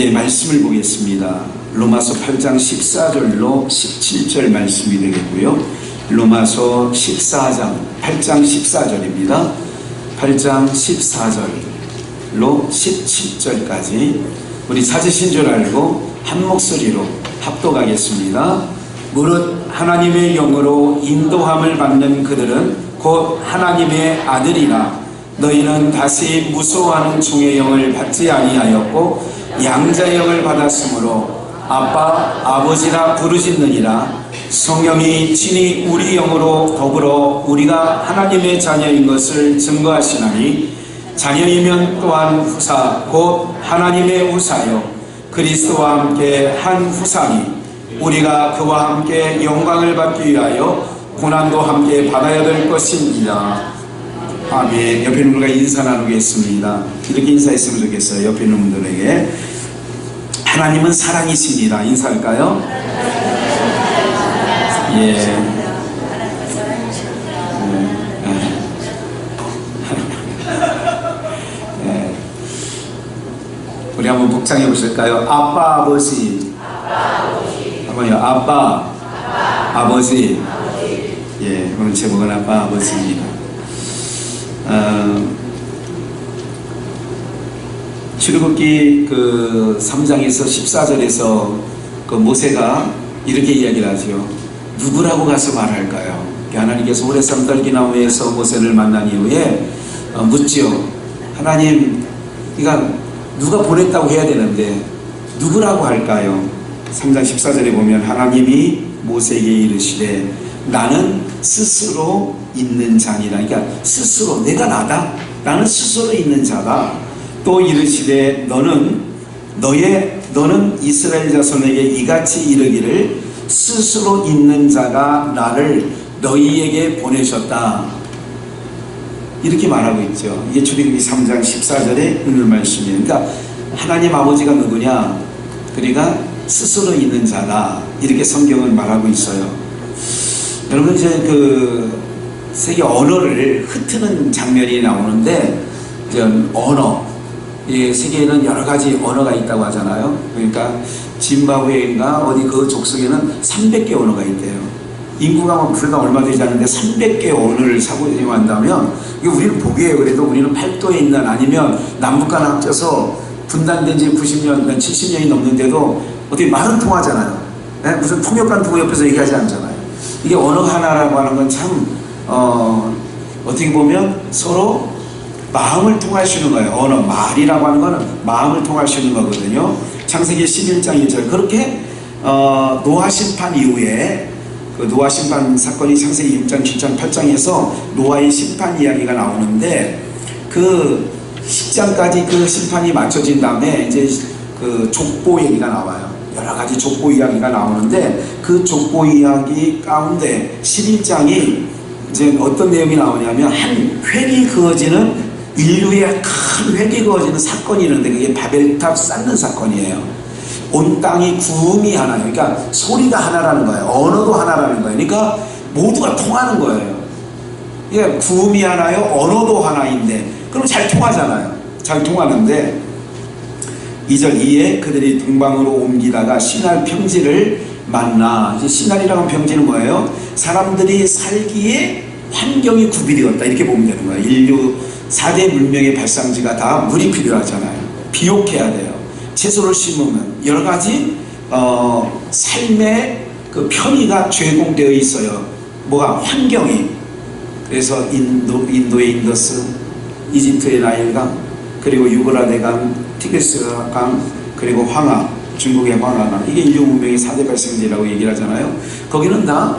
이제 말씀을 보겠습니다. 로마서 8장 14절로 17절 말씀이 되겠고요. 로마서 8장 14절입니다. 8장 14절로 17절까지 우리 찾으신 줄 알고 한 목소리로 합독하겠습니다. 무릇 하나님의 영으로 인도함을 받는 그들은 곧 하나님의 아들이라. 너희는 다시 무서워하는 종의 영을 받지 아니하였고 양자의 영을 받았으므로 아빠 아버지라 부르짖느니라. 성령이 친히 우리 영으로 더불어 우리가 하나님의 자녀인 것을 증거하시나니 자녀이면 또한 후사 곧 하나님의 후사요 그리스도와 함께 한 후사니 우리가 그와 함께 영광을 받기 위하여 고난도 함께 받아야 될 것입니다. 아멘. 옆에 있는 분과 인사 나누겠습니다. 이렇게 인사했으면 좋겠어요. 옆에 있는 분들에게. 하나님은 사랑이십니다. 인사할까요? 예. 우리 한번 복창해 보실까요? 아빠 아버지. 한번요. 아빠 아버지. 예, 오늘 제목은 아빠 아버지입니다. 출애굽기 그 3장에서 14절에서 그 모세가 이렇게 이야기를 하죠. 누구라고 가서 말할까요? 하나님께서 오레산 떨기나무에서 모세를 만난 이후에 묻지요. 하나님, 그러니까 누가 보냈다고 해야 되는데 누구라고 할까요? 3장 14절에 보면 하나님이 모세에게 이르시되 나는 스스로 있는 자니라. 그러니까 스스로 내가 나다. 나는 스스로 있는 자다. 또 이르시되 너는 이스라엘 자손에게 이같이 이르기를 스스로 있는 자가 나를 너희에게 보내셨다. 이렇게 말하고 있죠. 이게 출애굽기 3장 14절의 오늘 말씀이에요. 그러니까 하나님 아버지가 누구냐? 그러니까 스스로 있는 자다. 이렇게 성경은 말하고 있어요. 여러분 이제 그 세계 언어를 흩트는 장면이 나오는데 이제 언어, 이 세계에는 여러 가지 언어가 있다고 하잖아요. 그러니까 짐바브웨인가 어디 그 족속에는 300개 언어가 있대요. 인구가 불과 얼마 되지 않는데 300개 언어를 사용한다면 이게 우리는 보기에 그래도 우리는 팔도에 있는 아니면 남북한 합쳐서 분단된 지 90년, 70년이 넘는데도 어떻게 말은 통하잖아요. 네? 무슨 통역관 두고 옆에서 얘기하지 않잖아요. 이게 언어 하나라고 하는 건 참 어떻게 보면 서로 마음을 통할 수 있는 거예요. 언어, 말이라고 하는 거는 마음을 통할 수 있는 거거든요. 창세기 11장 1절 그렇게 노아 심판 이후에 그 노아 심판 사건이 창세기 6장, 7장, 8장에서 노아의 심판 이야기가 나오는데 그 10장까지 그 심판이 맞춰진 다음에 이제 그 족보 얘기가 나와요. 여러 가지 족보 이야기가 나오는데 그 족보 이야기 가운데 11장이 이제 어떤 내용이 나오냐면 한 획이 그어지는 인류의 큰 획이 그어지는 사건이 있는데 그게 바벨탑 쌓는 사건이에요. 온 땅이 구음이 하나예요. 그러니까 소리가 하나라는 거예요. 언어도 하나라는 거예요. 그러니까 모두가 통하는 거예요. 예, 구음이 하나요, 언어도 하나인데 그럼 잘 통하잖아요. 잘 통하는데 2절 이에 그들이 동방으로 옮기다가 시날 평지를 만나. 이제 시날이라는 평지는 뭐예요? 사람들이 살기에 환경이 구비되었다. 이렇게 보면 되는 거예요. 인류 4대 문명의 발상지가 다 물이 필요하잖아요. 비옥해야 돼요. 채소를 심으면 여러 가지 삶의 그 편의가 제공되어 있어요. 뭐가 환경이. 그래서 인도의 인더스, 이집트의 나일강, 그리고 유브라데강, 티그리스강, 그리고 황하, 중국의 황하강. 이게 인류 문명의 4대 발생지라고 얘기를 하잖아요. 거기는 다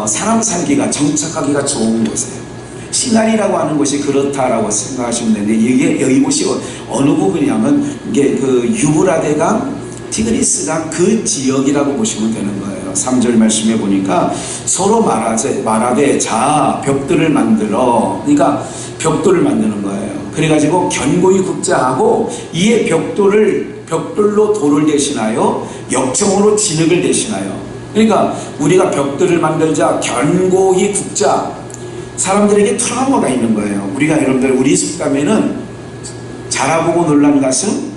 사람 살기가 정착하기가 좋은 곳이에요. 시나리라고 하는 것이 그렇다라고 생각하시면 되는데 이게 이곳이 어느 부분이냐면 이게 그 유브라데강, 티그리스강 그 지역이라고 보시면 되는 거예요. 3절 말씀해 보니까 서로 말하되 자 벽돌을 만들어. 그러니까 벽돌을 만드는 거예요. 그래가지고 견고히 굽자 하고 이에 벽돌로 돌을 대신하여 역청으로 진흙을 대신하여. 그러니까 우리가 벽돌을 만들자, 견고히 굽자. 사람들에게 트라우마가 있는 거예요. 우리가 여러분들 우리 집 가면은 자라보고 놀란 것은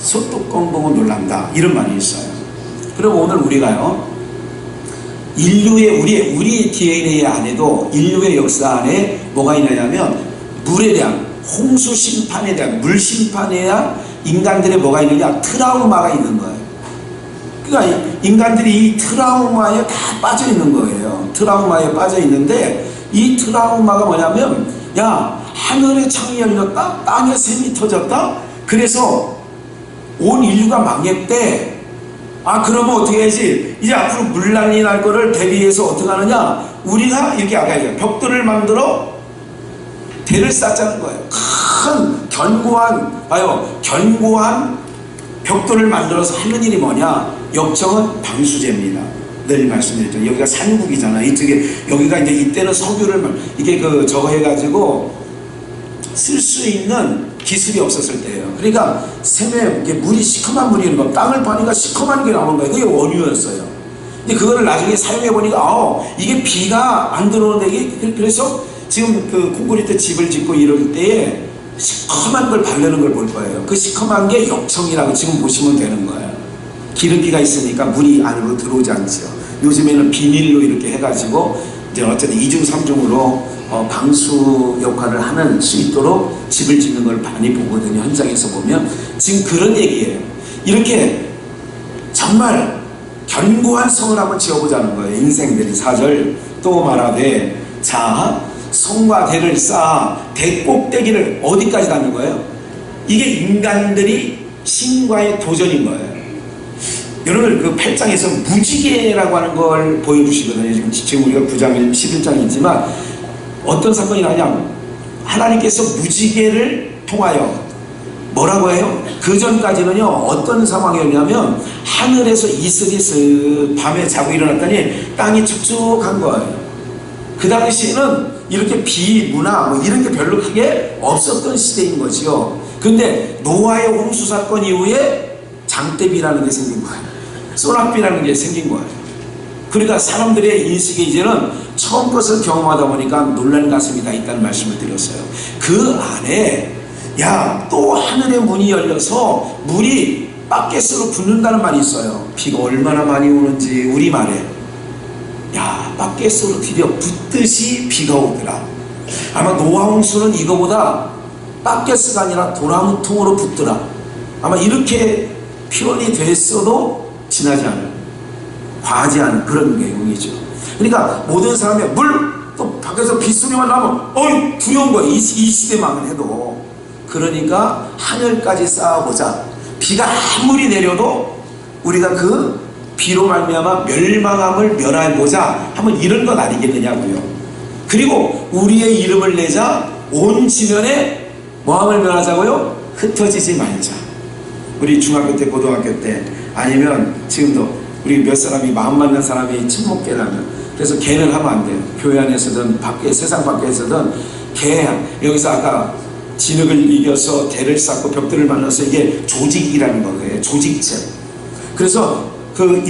소뚜껑 보고 놀란다, 이런 말이 있어요. 그럼 오늘 우리가요, 인류의 우리 DNA 안에도, 인류의 역사 안에 뭐가 있느냐면 물에 대한, 홍수 심판에 대한, 물 심판에 대한 인간들의 뭐가 있느냐, 트라우마가 있는 거예요. 그러니까 인간들이 이 트라우마에 다 빠져 있는 거예요. 트라우마에 빠져 있는데, 이 트라우마가 뭐냐면, 야, 하늘의 창이 열렸다, 땅에 샘이 터졌다, 그래서 온 인류가 망했대. 아, 그러면 어떻게 해야지? 이제 앞으로 문란이 날 거를 대비해서 어떻게 하느냐? 우리가 이렇게 아까 얘기한 벽돌을 만들어 대를 쌓자는 거예요. 큰 견고한 벽돌을 만들어서 하는 일이 뭐냐? 역정은 방수제입니다. 늘 말씀드렸죠. 여기가 산국이잖아. 이쪽에, 여기가 이제 이때는 석유를 이게 저거 해가지고 쓸 수 있는 기술이 없었을 때예요. 그러니까 샘에 물이, 시커먼 물이 있는 거, 땅을 파니까 시커먼 게 나오는 거예요. 그게 원유였어요. 근데 그거를 나중에 사용해 보니까 이게 비가 안 들어오는데, 그래서 지금 콘크리트 집을 짓고 이럴 때에 시커먼 걸 바르는 걸 볼 거예요. 그 시커먼 게 역청이라고 지금 보시면 되는 거예요. 기름기가 있으니까 물이 안으로 들어오지 않죠. 요즘에는 비닐로 이렇게 해가지고 이제 어쨌든 이중 삼중으로 방수 역할을 하는 수 있도록 집을 짓는 걸 많이 보거든요. 현장에서 보면 지금 그런 얘기예요. 이렇게 정말 견고한 성을 한번 지어보자는 거예요. 인생들이. 4절 또 말하되, 자, 성과 대를 쌓아 대 꼭대기를 어디까지 닿는 거예요? 이게 인간들이 신과의 도전인 거예요. 여러분, 그 8장에서 무지개라고 하는 걸 보여주시거든요. 지금 우리가 9장 11장이지만 어떤 사건이 나냐면, 하나님께서 무지개를 통하여 뭐라고 해요? 그 전까지는요, 어떤 상황이었냐면, 하늘에서 이슬이 밤에 자고 일어났더니 땅이 축축한 거예요. 그 당시에는 이렇게 비, 문화, 이런 게 별로 크게 없었던 시대인 거지요. 근데 노아의 홍수 사건 이후에 장대비라는 게 생긴 거예요. 소낙비라는 게 생긴 거예요. 그러니까 사람들의 인식이 이제는 처음 것을 경험하다 보니까 놀란 가슴이 다 있다는 말씀을 드렸어요. 그 안에, 야, 또 하늘의 문이 열려서 물이 바켓으로 붓는다는 말이 있어요. 비가 얼마나 많이 오는지 우리말에, 야, 바켓으로 들여 붓듯이 비가 오더라. 아마 노아 홍수는 이거보다 바켓스가 아니라 도라무통으로 붓더라. 아마 이렇게 표현이 됐어도 지나지 않은, 과하지 않은 그런 내용이죠. 그러니까 모든 사람이 또 밖에서 빗소리만 나면 두려운 거예요. 이 시대만 해도. 그러니까 하늘까지 쌓아보자. 비가 아무리 내려도 우리가 그 비로 말미암아 멸망함을 멸해보자 하면 이런 건 아니겠느냐고요. 그리고 우리의 이름을 내자 온 지면에 뭐함을 멸하자고요? 흩어지지 말자. 우리 중학교 때, 고등학교 때, 아니면 지금도 우리 몇 사람이, 마음 맞는 사람이 친목계라면, 그래서 개는 하면 안 돼요. 교회 안에서든 밖에, 세상 밖에서든 개, 여기서 아까 진흙을 이겨서 대를 쌓고 벽들을 만나서 이게 조직이라는 거예요. 조직체. 그래서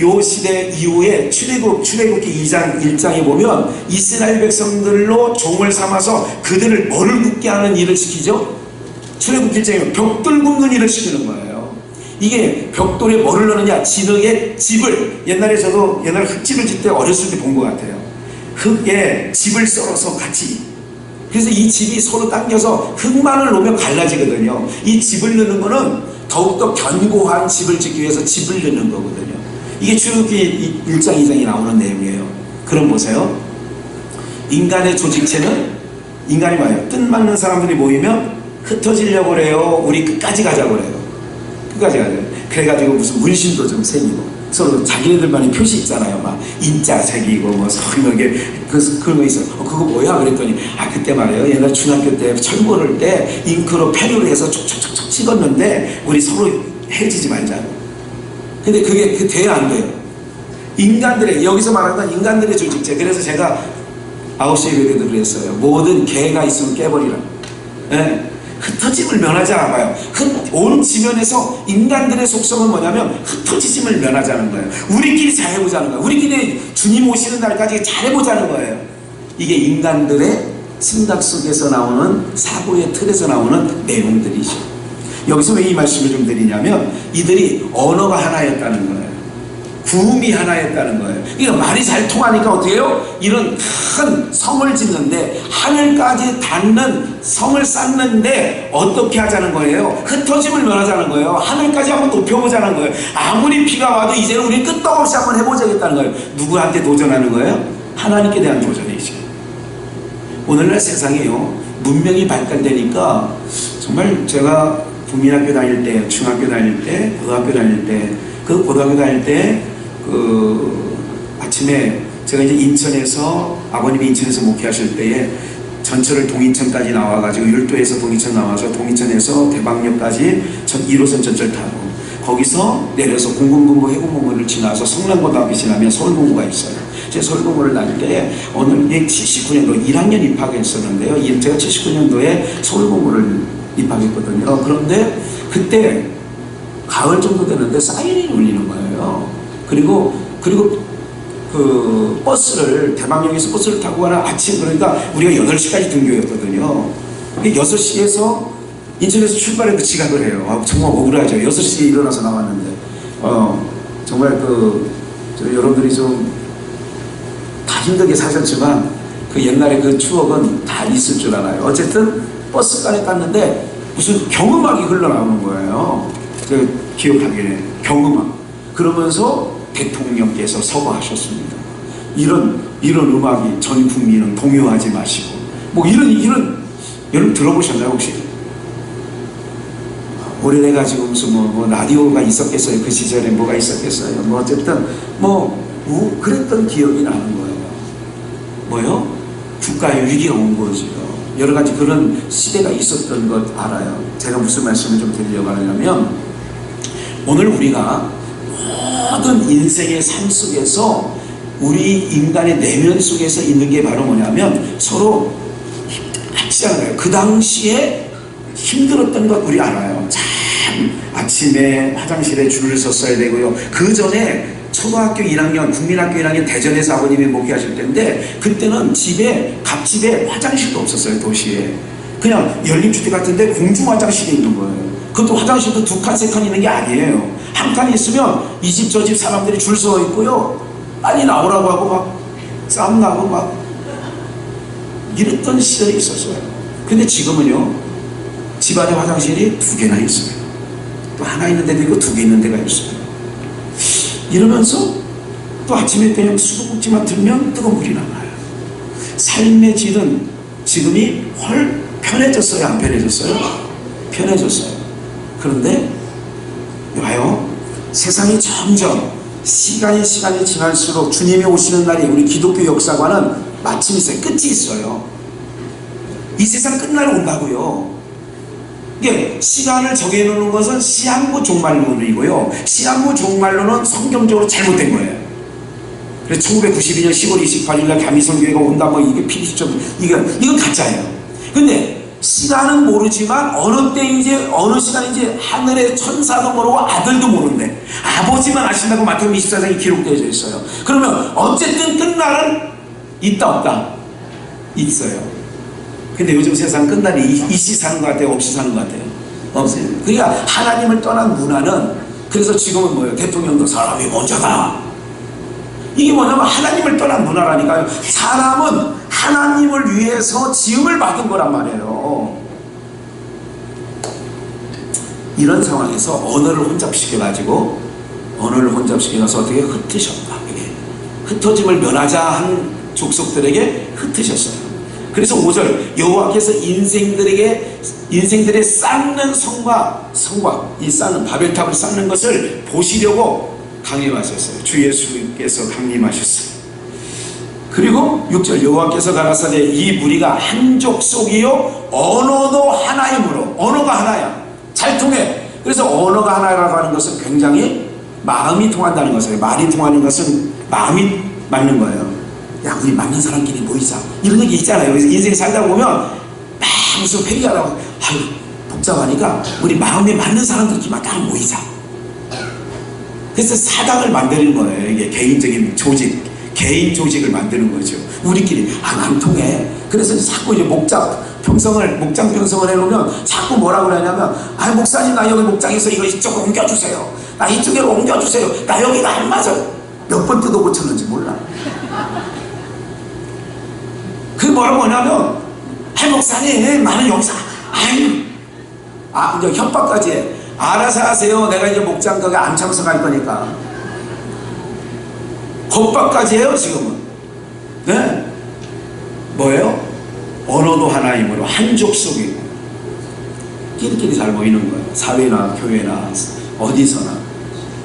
요 시대 이후에 출애굽기 2장 1장에 보면 이스라엘 백성들로 종을 삼아서 그들을 뭐를 굽게 하는 일을 시키죠? 출애굽기 1장에 벽돌 굽는 일을 시키는 거예요. 이게 벽돌에 뭐를 넣느냐? 진흙에 집을, 옛날에 흙집을 짓 때 어렸을 때 본 것 같아요. 흙에 집을 썰어서 같이, 그래서 이 집이 서로 당겨서 흙만을 놓으면 갈라지거든요. 이 집을 넣는 거는 더욱더 견고한 집을 짓기 위해서 집을 넣는 거거든요. 이게 출애굽기 1장 2장이 나오는 내용이에요. 그럼 보세요. 인간의 조직체는, 인간이 뭐예요? 뜻맞는 사람들이 모이면 흩어지려고 그래요? 우리 끝까지 가자고 그래요? 끝까지 가자고. 그래가지고 무슨 문신도 좀 생기고, 서로 자기네들만의 표시 있잖아요. 막 인자 새기고 뭐 서울역에 그런 거 있어요. 그거 뭐야? 그랬더니 그때 말이에요. 옛날 중학교 때 철모를 때 잉크로 페루를 해서 촉촉촉촉 찍었는데 우리 서로 헤어지지 말자고. 근데 그게 돼야 안 돼요. 인간들의, 여기서 말하는 건 인간들의 조직체. 그래서 제가 9시 예배때도 그랬어요. 모든 개가 있으면 깨버리라. 네? 흩어짐을 면하지 않아요. 온 지면에서 인간들의 속성은 뭐냐면 흩어지심을 면하자는 거예요. 우리끼리 잘해보자는 거예요. 우리끼리 주님 오시는 날까지 잘해보자는 거예요. 이게 인간들의 생각 속에서 나오는, 사고의 틀에서 나오는 내용들이죠. 여기서 왜 이 말씀을 좀 드리냐면 이들이 언어가 하나였다는 거예요. 구음이 하나였다는 거예요. 그러니까 말이 잘 통하니까 어떻게 해요? 이런 큰 성을 짓는데 하늘까지 닿는 성을 쌓는데 어떻게 하자는 거예요? 흩어짐을 면하자는 거예요. 하늘까지 한번 높여보자는 거예요. 아무리 비가 와도 이제는 우리 끄떡없이 한번 해보자겠다는 거예요. 누구한테 도전하는 거예요? 하나님께 대한 도전이죠. 오늘날 세상에요, 문명이 발달되니까 정말 제가 국민학교 다닐 때, 중학교 다닐 때, 고등학교 다닐 때, 고등학교 다닐 때 아침에 제가 이제 인천에서, 아버님이 인천에서 목회하실 때에 전철을 동인천까지 나와가지고 율도에서 동인천 나와서 동인천에서 대방역까지 1호선 전철 타고 거기서 내려서 공군본부 해군본부를 지나서 성남고등학교 지나면 서울본부가 있어요. 제가 서울본부를 다닐 때 어느 79년도 1학년 입학했었는데요. 제가 79년도에 서울본부를 입학했거든요. 그런데 그때 가을 정도 되는데 사이렌이 울리는 거예요. 그리고 그 버스를, 대방역에서 버스를 타고 가는 아침, 그러니까 우리가 8시까지 등교였거든요. 6시에서 인천에서 출발해도 지각을 해요. 정말 억울하죠. 6시에 일어나서 나왔는데 정말 여러분들이 좀 다 힘들게 사셨지만 그 옛날에 그 추억은 다 있을 줄 알아요. 어쨌든 버스간에 땄는데 무슨 경음악이 흘러나오는 거예요. 제가 기억하기에 경음악. 그러면서 대통령께서 서거하셨습니다. 이런 음악이 전 국민은 동요하지 마시고, 뭐 이런 여러분 들어보셨나요 혹시? 오래돼가지고 무슨 뭐 라디오가 있었겠어요? 그 시절에 뭐가 있었겠어요? 뭐 어쨌든 그랬던 기억이 나는 거예요. 뭐요? 국가의 위기가 온 거죠. 여러 가지 그런 시대가 있었던 것 알아요. 제가 무슨 말씀을 좀 드리려고 하냐면, 오늘 우리가 모든 인생의 삶 속에서 우리 인간의 내면 속에서 있는 게 바로 뭐냐면 서로 같지 않아요. 그 당시에 힘들었던 것 우리 알아요. 참 아침에 화장실에 줄을 섰어야 되고요. 그 전에 초등학교 1학년, 국민학교 1학년 대전에서 아버님이 목회하실 때인데 그때는 갑집에 화장실도 없었어요. 도시에 그냥 연립주택 같은데 공중 화장실이 있는 거예요. 그것도 화장실도 2칸, 3칸 있는 게 아니에요. 한 칸 있으면 이 집 저 집 사람들이 줄 서 있고요. 빨리 나오라고 하고 막 싸움 나고 막 이랬던 시절이 있었어요. 근데 지금은요, 집안에 화장실이 2개나 있어요. 또 하나 있는 데도 있고 2개 있는 데가 있어요. 이러면서 또 아침에 그냥 수도꼭지만 들면 뜨거운 물이 나와요. 삶의 질은 지금이 훨 편해졌어요? 안 편해졌어요? 편해졌어요. 그런데 와요, 세상이 점점 시간이 지날수록 주님이 오시는 날이 우리 기독교 역사관은 마침 있어요. 끝이 있어요. 이 세상 끝날 온다고요. 이게 시간을 정해놓는 것은 시한부 종말론이고요. 시한부 종말론은 성경적으로 잘못된 거예요. 그래서 1992년 10월 28일 날 감리선교회가 온다, 뭐 이게 필수적, 이건 가짜예요. 근데 시간은 모르지만 어느 시간인지 하늘의 천사도 모르고 아들도 모르는데 아버지만 아신다고 마태복음 24장에 기록되어 있어요. 그러면 어쨌든 끝날은 있다 없다? 있어요. 근데 요즘 세상 끝날이 있이 사는 것 같아요? 없이 사는 것 같아요? 없어요. 그러니까 하나님을 떠난 문화는, 그래서 지금은 뭐예요? 대통령도 사람이 먼저다. 이게 뭐냐면 하나님을 떠난 문화라니까요. 사람은 하나님을 위해서 지음을 받은 거란 말이에요. 이런 상황에서 언어를 혼잡시켜가지고 어떻게 흩으셨다. 흩어짐을 면하자 한 족속들에게 흩으셨어요. 그래서 5절, 여호와께서 인생들의 쌓는 성과, 이 쌓는 바벨탑을 쌓는 것을 보시려고 강림하셨어요. 주 예수께서 강림하셨어요. 그리고 6절, 여호와께서 가라사대 이 무리가 한 족속이요 언어도 하나이므로. 언어가 하나야. 잘 통해. 그래서 언어가 하나라고 하는 것은 굉장히 마음이 통한다는 것이에요. 말이 통하는 것은 마음이 맞는 거예요. 야, 우리 맞는 사람끼리 모이자, 이런 얘기 있잖아요. 인생 살다 보면 막 무슨 회의하라고, 아유 복잡하니까 우리 마음에 맞는 사람들끼리만 딱 모이자. 그래서 사당을 만드는 거예요. 이게 개인적인 조직, 개인 조직을 만드는 거죠. 우리끼리 안 통해. 그래서 자꾸 이제 목장 평성을 해놓으면 자꾸 뭐라고 그러냐면 목사님 나 여기 목장에서 이거 이쪽으로 옮겨주세요. 나 이쪽으로 옮겨주세요. 나 여기가 안 맞아. 몇 번 뜯어 고쳤는지 몰라. 그게 뭐라고 하냐면 목사님 나는 여기서 이제 협박까지 해. 알아서 하세요. 내가 이제 목장 거기 안 참석할 거니까. 협박까지 해요 지금은. 네? 뭐예요? 언어도 하나이므로 한 족속이고 끼리끼리 잘 모이는 거예요. 사회나 교회나 어디서나.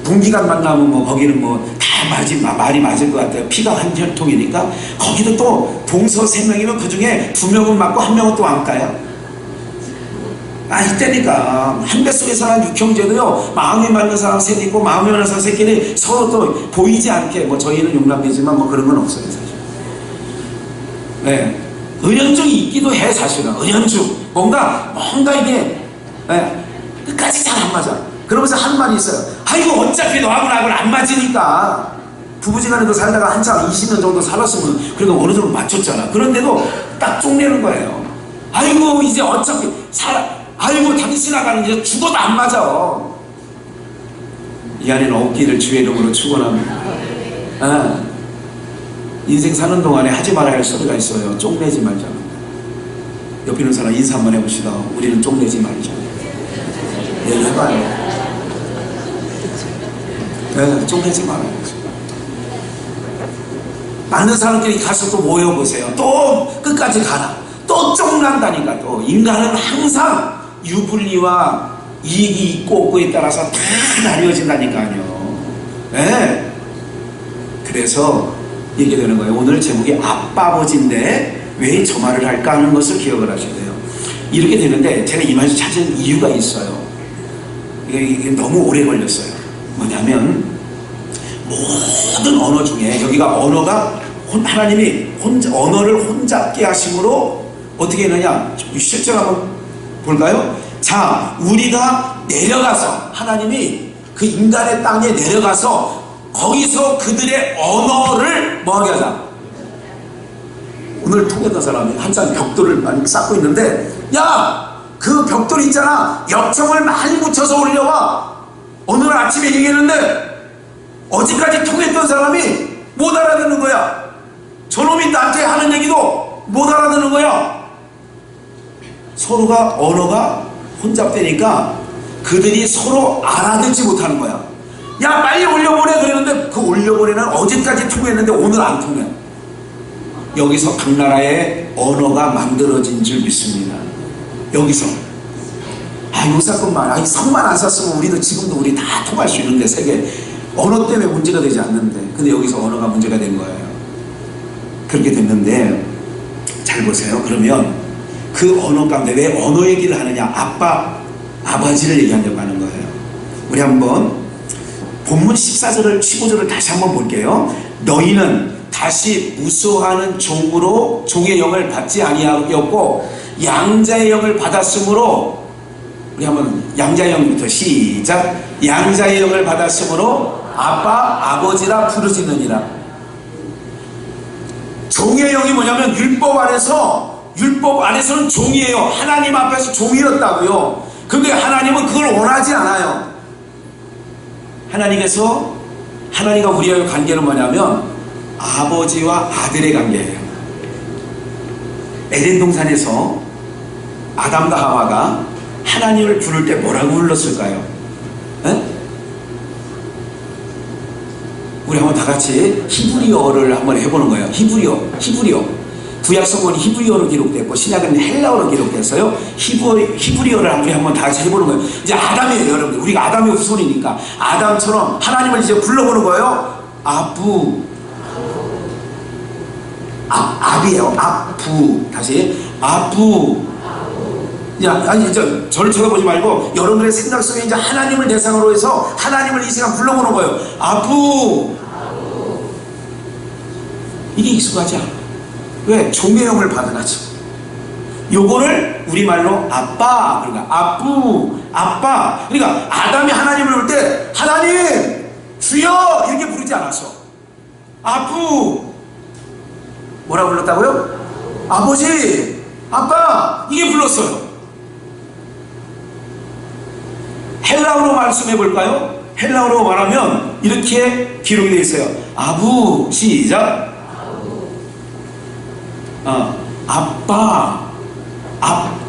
분기간 만나면 뭐 거기는 뭐 다 말이 맞을 것 같아요. 피가 한 혈통이니까. 거기도 또 동서 3명이면 그 중에 2명은 맞고 1명은 또 안 까요. 이때니까 한 뱃속에 사는 육형제도요, 마음이 맞는 사람 셋 있고 마음이 맞는 사람 셋끼리 서로 또 보이지 않게, 뭐 저희는 용남되지만 뭐 그런 건 없어요 사실. 네, 은연중이 있기도 해 사실은. 은연중 뭔가 이게 끝까지 잘 안 맞아. 그러면서 하는 말이 있어요. 아이고 어차피 너하고 나하고는 안 맞으니까. 부부지간에도 살다가 한참 20년 정도 살았으면 그래도 어느 정도 맞췄잖아. 그런데도 딱 쪽내는 거예요. 아이고 이제 어차피 아이고 다시 지나가는 이제 죽어도 안 맞아. 이 안에는 없기를 주의 이름으로 축원합니다. 인생 사는 동안에 하지 말아야 할 소리가 있어요. 쪽내지 말자. 옆에 있는 사람 인사 한번 해봅시다. 우리는 쪽내지 말자. 얘기해봐요. 쪽내지 말아요. 많은 사람끼리 가서 또 모여보세요. 또 끝까지 가라. 또 쪽난다니까. 또 인간은 항상 유불리와 이익이 있고 없고에 따라서 다 나뉘어진다니까요. 네. 그래서 이게 되는 거예요. 오늘 제목이 아빠 아버지인데 왜 저 말을 할까 하는 것을 기억을 하셔야 돼요. 이렇게 되는데 제가 이 말을 찾은 이유가 있어요. 이게 너무 오래 걸렸어요. 뭐냐면 모든 언어 중에 여기가 언어가 하나님이 언어를 혼잡게 하심으로 어떻게 했느냐, 실제로 한번 볼까요? 자, 우리가 내려가서 하나님이 그 인간의 땅에 내려가서 거기서 그들의 언어를 뭐하게 하자. 오늘 통했던 사람이 한참 벽돌을 많이 쌓고 있는데, 야! 그 벽돌 있잖아, 역청을 많이 묻혀서 올려와. 오늘 아침에 얘기했는데 어제까지 통했던 사람이 못 알아듣는 거야. 저놈이 나한테 하는 얘기도 못 알아듣는 거야. 서로가 언어가 혼잡되니까 그들이 서로 알아듣지 못하는 거야. 야 빨리 올려보내 그랬는데 그 올려보내는 어제까지 통했는데 오늘 안 통해. 여기서 각 나라의 언어가 만들어진 줄 믿습니다. 여기서 요사건만 성만 안 샀으면 우리도 지금도 우리 다 통할 수 있는데 세계 언어 때문에 문제가 되지 않는데, 근데 여기서 언어가 문제가 된 거예요. 그렇게 됐는데 잘 보세요. 그러면 그 언어 가운데 왜 언어 얘기를 하느냐, 아빠 아버지를 얘기하려고 하는 거예요. 우리 한번 본문 14절을 15절을 다시 한번 볼게요. 너희는 다시 무소하는 종으로 종의 영을 받지 아니하였고 양자의 영을 받았으므로, 우리 한번 양자의 영부터 시작. 양자의 영을 받았으므로 아빠 아버지라 부르짖느니라. 종의 영이 뭐냐면 율법 안에서는 종이에요. 하나님 앞에서 종이었다고요. 근데 하나님은 그걸 원하지 않아요. 하나님과 우리와의 관계는 뭐냐면 아버지와 아들의 관계예요. 에덴 동산에서 아담과 하와가 하나님을 부를 때 뭐라고 불렀을까요? 에? 우리 한번 다 같이 히브리어를 한번 해보는 거예요. 히브리어. 구약 성경은 히브리어로 기록됐고 신약은 헬라어로 기록됐어요. 히브리어를 한번 다 같이 해보는 거예요. 이제 아담이에요, 여러분들. 우리가 아담의 후손이니까 아담처럼 하나님을 이제 불러보는 거예요. 압이에요. 아부. 다시 아부. 저를 쳐다보지 말고 여러분들의 생각 속에 이제 하나님을 대상으로 해서 하나님을 이 시간 불러보는 거예요. 아부. 이게 익숙하지 않아. 왜? 종의 영을 받아가지고. 요거를 우리말로 아빠, 그러니까 아부, 아빠. 그러니까 아담이 하나님을 부를 때 하나님, 주여 이렇게 부르지 않았어. 아부. 뭐라고 불렀다고요? 아버지, 아빠, 이게 불렀어요. 헬라어로 말씀해 볼까요? 헬라어로 말하면 이렇게 기록이 되어 있어요. 아부. 시작. 아빠,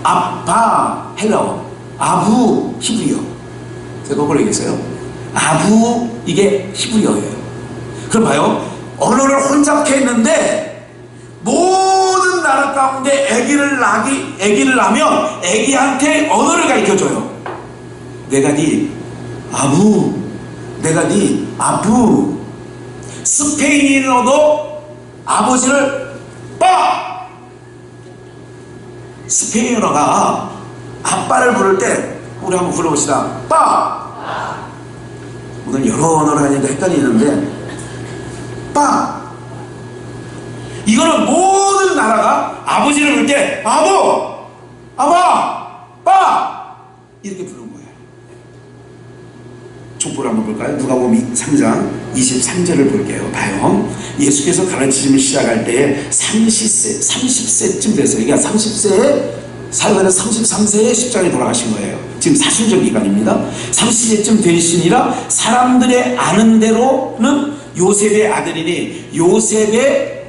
아빠 헬라어, 아부 히브리어. 제가 그걸 얘기했어요. 아부, 이게 히브리어예요. 그럼 봐요. 언어를 혼잡케 했는데 모든 나라 가운데 아기를 낳으면 아기한테 언어를 가르쳐줘요. 내가 네 아부, 내가 네 아부. 스페인어도 아버지를 빠. 스페인어가 아빠를 부를 때 우리 한번 불러봅시다. 빠. 오늘 여러 언어를 하니까 헷갈리는데 빠. 이거는 모든 나라가 아버지를 부를 때 아버, 아바, 빠 이렇게 부르는 거예요. 족보를 한번 볼까요? 누가복음 3장 23절을 볼게요. 봐요. 예수께서 가르치심을 시작할 때에 30세쯤 됐어요. 그러니까 30세에 살고 33세에 십자가에 돌아가신 거예요. 지금 사순절 기간입니다. 30세쯤 되시니라 사람들의 아는 대로는 요셉의 아들이니 요셉의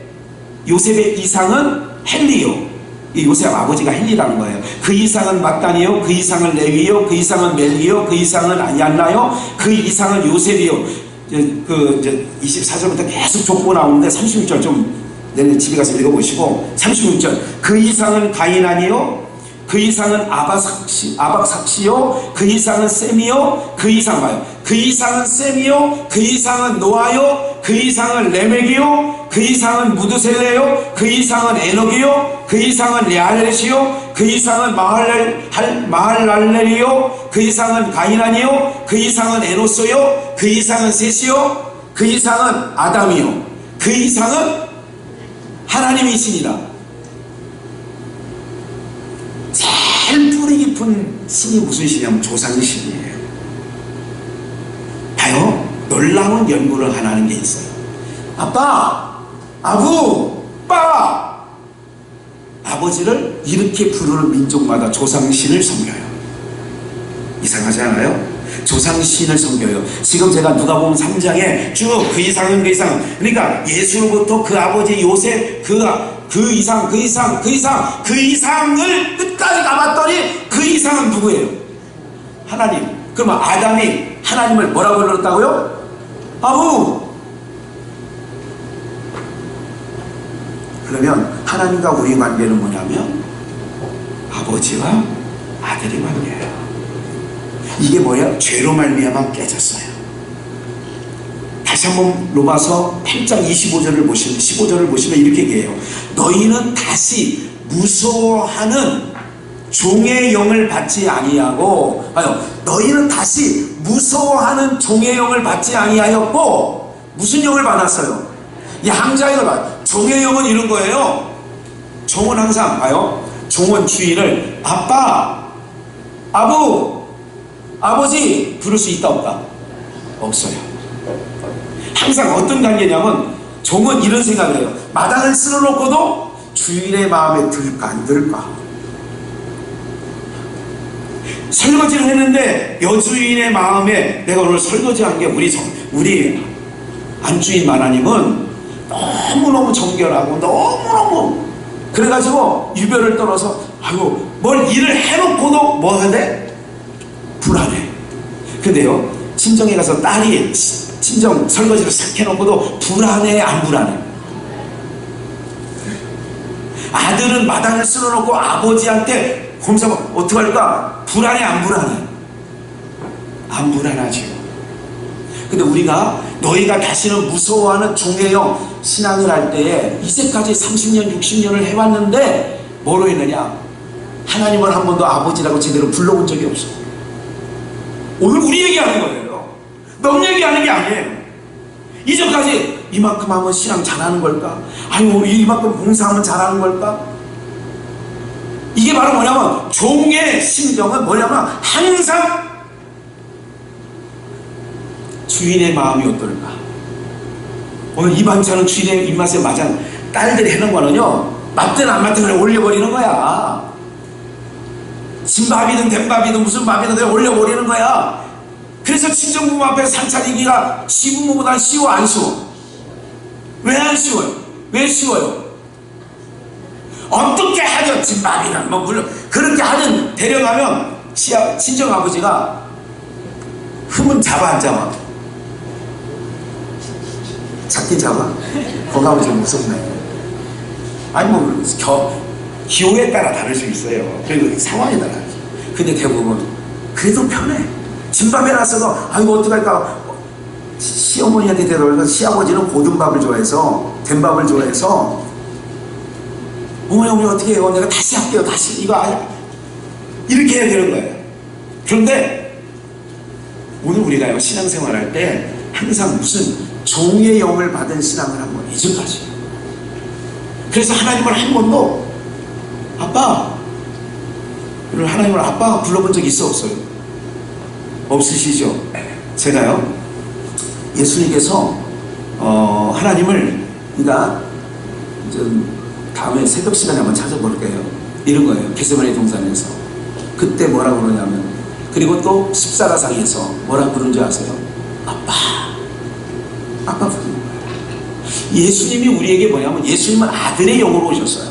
이상은 헬리요. 요셉 아버지가 헬리라는 거예요. 그 이상은 마따니요, 그 이상은 레위요, 그 이상은 멜기요, 그 이상은 얀나요, 그 이상은 요셉이요. 24절부터 계속 족보 나오는데 36절 좀 내년 집에 가서 읽어보시고 36절 그 이상은 가이난이요, 그 이상은 아박삭시요, 그 이상은 셈이요, 그 이상 봐요. 그 이상은 셈이요, 그 이상은 노아요, 그 이상은 레멕이요, 그 이상은 무드셀레요, 그 이상은 에녹이요, 그 이상은 레알렛이요, 그 이상은 마할랄렐이요, 그 이상은 가이난이요, 그 이상은 에노스요, 그 이상은 셋이요, 그 이상은 아담이요, 그 이상은 하나님이시니라. 제일 뿌리 깊은 신이 무슨 신이냐면 조상신이에요. 봐요. 놀라운 연구를 하나 하는 게 있어요. 아빠, 아부, 빠. 아버지를 이렇게 부르는 민족마다 조상신을 섬겨요. 이상하지 않아요? 조상신을 섬겨요. 지금 제가 누가복음 3장에 쭉 그 이상은 그 이상, 그러니까 예수로부터 그 아버지 요셉 그 이상을 끝까지 가봤더니 그 이상은 누구예요? 하나님. 그러면 아담이 하나님을 뭐라고 불렀다고요? 아부. 그러면 하나님과 우리 관계는 뭐냐면 아버지와 아들의 관계예요. 이게 뭐야? 죄로 말미암아 깨졌어요. 다시 한번 로마서 8장 15절을 보시면 이렇게 얘기해요. 너희는 다시 무서워하는 종의 영을 받지 아니하고, 너희는 다시 무서워하는 종의 영을 받지 아니하였고, 무슨 영을 받았어요? 양자영을 종의 영은 이런 거예요. 종은 항상 봐요. 종은 주인을 아빠, 아부, 아버지 부를 수 있다 없다? 없어요. 항상 어떤 관계냐면 종은 이런 생각을 해요. 마당을 쓸어놓고도 주인의 마음에 들까 안 들까? 설거지를 했는데 여주인의 마음에 내가 오늘 설거지한 게 우리 안주인 마나님은 너무너무 정결하고 너무너무 그래가지고 유별을 떨어서 뭘 일을 해놓고도 뭐 해야 돼? 불안해. 근데요 친정에 가서 딸이 친정 설거지를 싹 해놓고도 불안해 안 불안해? 아들은 마당을 쓸어놓고 아버지한테 검사가 어떻게 할까? 불안해 안 불안해? 안 불안하죠. 근데 우리가 너희가 다시는 무서워하는 종의 영 신앙을 할 때에 이제까지 30년 60년을 해왔는데 뭐로 했느냐? 하나님을 한 번도 아버지라고 제대로 불러본 적이 없어. 오늘 우리 얘기하는 거예요. 넌 얘기하는 게 아니에요. 이전까지 이만큼 하면 신앙 잘하는 걸까? 이만큼 봉사하면 잘하는 걸까? 이게 바로 뭐냐면 종의 심정은 뭐냐면 항상 주인의 마음이 어떨까? 오늘 이 반찬은 주인의 입맛에 맞아. 딸들이 해놓은 거는요, 맞든 안 맞든 그냥 올려버리는 거야. 진밥이든 된밥이든 무슨 밥이든 그냥 올려버리는 거야. 그래서 친정부모 앞에 상 차리기가 시부모보다 쉬워, 안 쉬워? 왜 안 쉬워요? 왜 쉬워요? 어떻게 하든 진밥이든 뭐 물론 그렇게 하든 데려가면 친정아버지가 흠은 잡아 안 잡아? 잡긴 잡아? 거기 가면 좀 무섭네. 아니 뭐 기호에 따라 다를 수 있어요. 그리고 상황에 따라. 근데 대부분 그래도 편해. 진밥 해놨어도 아이고 어떡할까. 시어머니한테 대답하니까 시아버지는 고든밥을 좋아해서 된밥을 좋아해서 어머니 어떻게 해요? 내가 다시 할게요. 다시 이거 이렇게 해야 되는 거예요. 그런데 오늘 우리가 신앙생활 할 때 항상 무슨 종의 영을 받은 신앙을 한번 잊을까지. 그래서 하나님을 한 번도 하나님을 아빠가 불러본 적이 있어 없어요? 없으시죠? 제가요 예수님께서 하나님을 그러니까 좀 다음에 새벽 시간에 한번 찾아볼게요. 이런 거예요. 겟세마네 동산에서 그때 뭐라고 그러냐면, 그리고 또 십자가상에서 뭐라고 부르는 줄 아세요? 아빠 부르는 거예요. 예수님이 우리에게 뭐냐면 예수님은 아들의 영으로 오셨어요.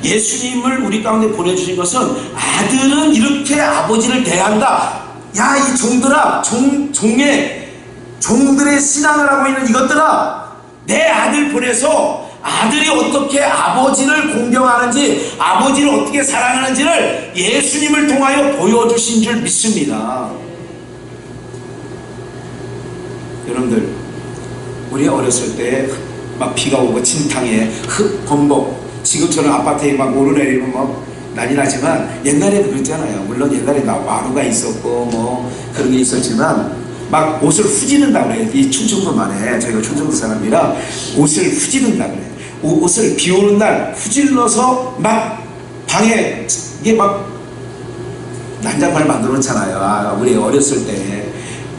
예수님을 우리 가운데 보내주신 것은 아들은 이렇게 아버지를 대한다. 야, 이 종들아, 종들의 신앙을 하고 있는 이것들아, 내 아들 보내서 아들이 어떻게 아버지를 공경하는지, 아버지를 어떻게 사랑하는지를 예수님을 통하여 보여주신 줄 믿습니다. 여러분들, 우리 어렸을 때 막 비가 오고 진탕에 흙 범벅, 지금처럼 아파트에 막 오르내리면 막 난리 나지만 옛날에도 그랬잖아요. 물론 옛날에 와루가 있었고 뭐 그런 게 있었지만 막 옷을 후지는다 그래요. 이 충청도만에, 저희가 충청도 사람이라 옷을 후지는다 그래요. 옷을 비 오는 날 후질러서 막 방에 이게 막 난장판을 만들어 놓잖아요. 우리 어렸을 때.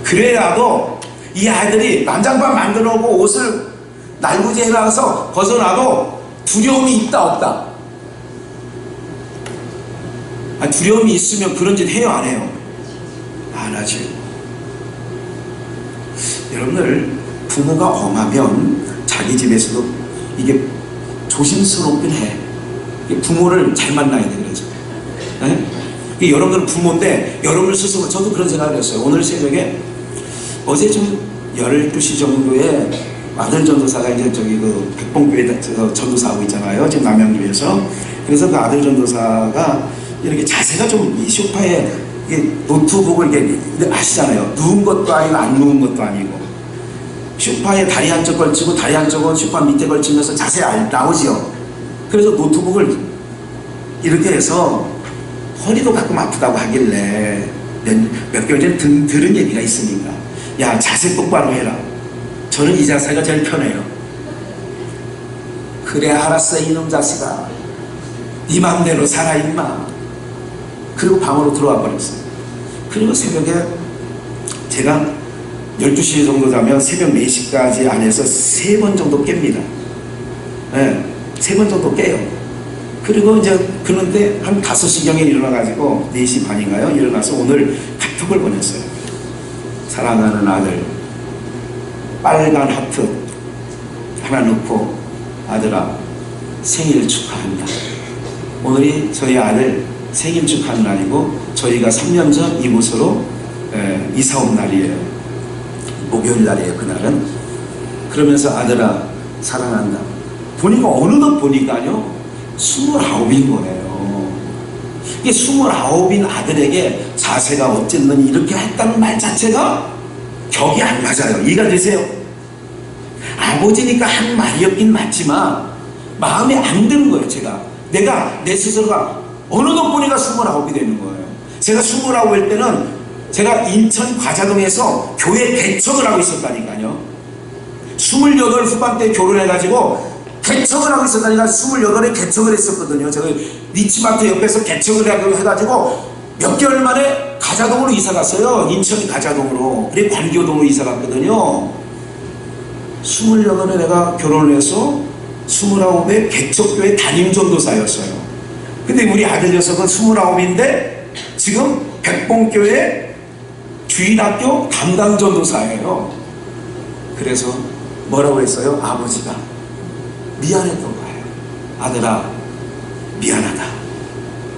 그래라도 이 아이들이 난장판 만들어 놓고 옷을 날구지 해놔서 벗어나도 두려움이 있다 없다? 두려움이 있으면 그런 짓 해요 안 해요? 안 하지. 여러분들, 부모가 엄하면 자기 집에서도 이게 조심스럽긴 해. 부모를 잘 만나야 돼. 그래서 여러분들은 부모인데 여러분을 스스로, 저도 그런 생각을 했어요. 오늘 새벽에 어제 좀 12시 정도에 아들 전도사가 이제 저기 그 백봉교회 전도사하고 있잖아요. 지금 남양주에서. 그래서 그 아들 전도사가 이렇게 자세가 좀 이 소파에 노트북을 이렇게 아시잖아요. 누운 것도 아니고 안 누운 것도 아니고. 소파에 다리 한쪽 걸치고 다리 한쪽은 소파 밑에 걸치면서 자세히 나오지요. 그래서 노트북을 이렇게 해서 허리도 가끔 아프다고 하길래 몇 개월 전에 들은 얘기가 있으니까, 야, 자세 똑바로 해라. 저는 이 자세가 제일 편해요. 그래 알았어 이놈 자식아, 네 맘대로 살아 임마. 그리고 방으로 들어와 버렸어요. 그리고 새벽에 제가 12시 정도 자면 새벽 4시까지 안에서 3번 정도 깹니다. 네, 3번 정도 깨요. 그리고 이제 그런데 한 5시경에 일어나가지고 4시 반인가요? 일어나서 오늘 카톡을 보냈어요. 사랑하는 아들, 빨간 하트 하나 넣고, 아들아 생일 축하한다. 오늘이 저희 아들 생일 축하하는 날이고 저희가 3년 전 이곳으로 이사 온 날이에요. 목요일 날이에요. 그날은. 그러면서 아들아 사랑한다. 보니까 어느덧 보니까요 29인 거예요. 이게 29인 아들에게 자세가 어쨌든 이렇게 했다는 말 자체가 격이 안 맞아요. 이해가 되세요? 아버지니까 한 말이었긴 맞지만 마음에 안 드는 거예요. 내 스스로가 어느덧 보니까 29이 되는 거예요. 제가 29일 때는 제가 인천 과자동에서 교회 개척을 하고 있었다니까요. 28 후반때 결혼해가지고 개척을 하고 있었다니까. 28에 개척을 했었거든요. 제가 리치마트 옆에서 개척을 해가지고 몇 개월 만에 가자동으로 이사 갔어요. 인천 가자동으로. 그리고 관교동으로 이사 갔거든요. 28에 내가 결혼을 해서 29에 개척교회 담임전도사였어요. 근데 우리 아들 녀석은 29인데 지금 백봉교회 주일학교 담당전도사예요. 그래서 뭐라고 했어요? 아버지가 미안했던 거예요. 아들아, 미안하다.